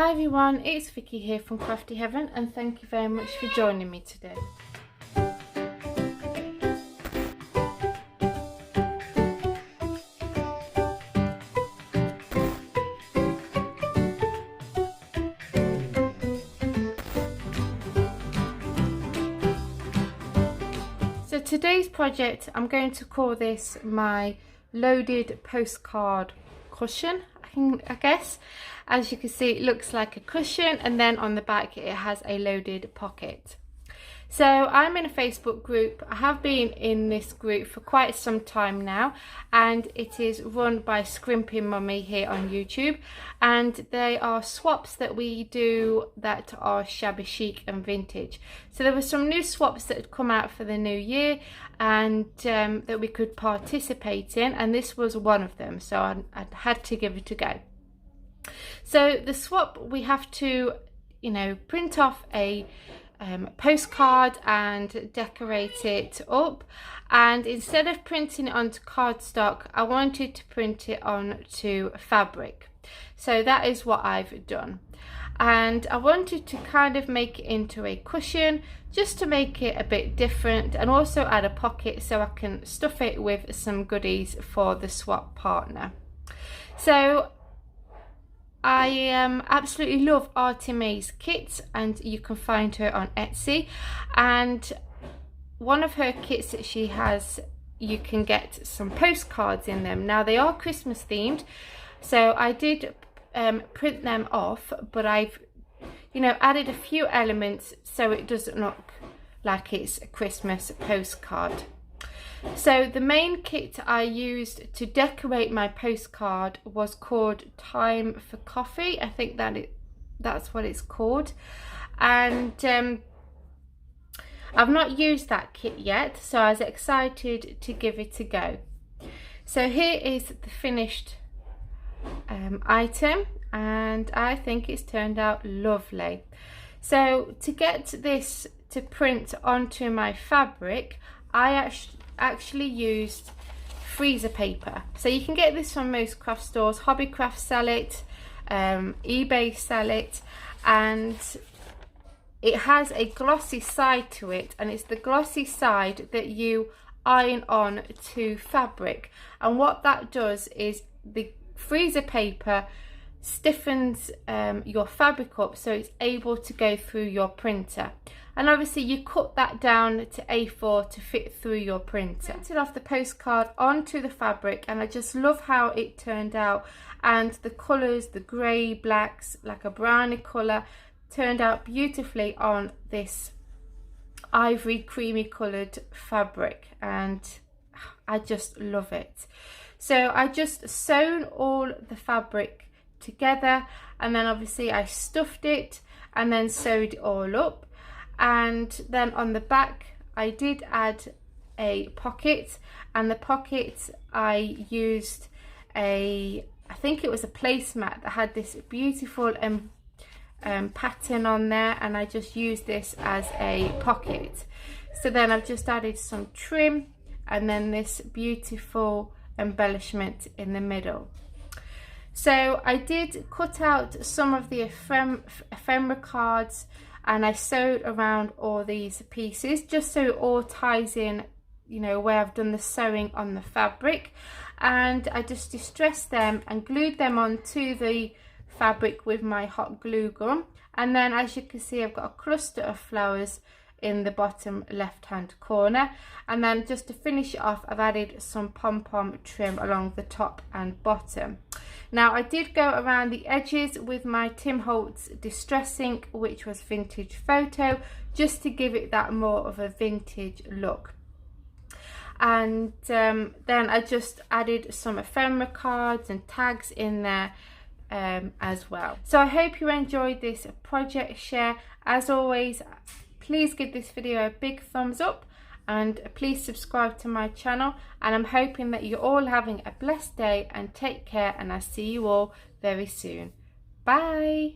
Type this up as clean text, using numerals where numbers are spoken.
Hi everyone, it's Vicky here from Crafty Heaven and thank you very much for joining me today. So today's project, I'm going to call this my loaded postcard cushion, I guess. As you can see, it looks like a cushion and then on the back it has a loaded pocket. So I'm in a Facebook group. I have been in this group for quite some time now, and it is run by Scrimping Mummy here on YouTube, and they are swaps that we do that are shabby chic and vintage. So there were some new swaps that had come out for the new year and that we could participate in, and this was one of them, so I had to give it a go. So the swap, we have to, print off a postcard and decorate it up, and instead of printing it onto cardstock, I wanted to print it onto fabric. So that is what I've done, and I wanted to kind of make it into a cushion just to make it a bit different, and also add a pocket so I can stuff it with some goodies for the swap partner. So I absolutely love Artie May's kits, and you can find her on Etsy, and one of her kits that she has, you can get some postcards in them. Now they are Christmas themed, so I did print them off, but I've added a few elements so it doesn't look like it's a Christmas postcard. So the main kit I used to decorate my postcard was called Time for Coffee. I think that's what it's called, and I've not used that kit yet, so I was excited to give it a go. So here is the finished item, and I think it's turned out lovely. So to get this to print onto my fabric, I actually used freezer paper. So you can get this from most craft stores. Hobbycraft sell it, eBay sell it, and it has a glossy side to it, and it's the glossy side that you iron on to fabric. And what that does is the freezer paper stiffens your fabric up so it's able to go through your printer, and obviously you cut that down to A4 to fit through your printer. I printed off the postcard onto the fabric, and I just love how it turned out, and the colours, the grey, blacks, like a browny colour, turned out beautifully on this ivory creamy coloured fabric, and I just love it. So I just sewn all the fabric together, and then obviously I stuffed it and then sewed it all up, and then on the back I did add a pocket, and the pocket I used I think it was a placemat that had this beautiful pattern on there, and I just used this as a pocket. So then I've just added some trim and then this beautiful embellishment in the middle. So I did cut out some of the ephemera cards, and I sewed around all these pieces just so it all ties in, where I've done the sewing on the fabric, and I just distressed them and glued them onto the fabric with my hot glue gun. And then, as you can see, I've got a cluster of flowers in the bottom left hand corner, and then just to finish it off, I've added some pom-pom trim along the top and bottom. Now I did go around the edges with my Tim Holtz distress ink, which was Vintage Photo, just to give it that more of a vintage look. And then I just added some ephemera cards and tags in there as well. So I hope you enjoyed this project share. As always, please give this video a big thumbs up, and please subscribe to my channel, and I'm hoping that you're all having a blessed day, and take care, and I'll see you all very soon. Bye.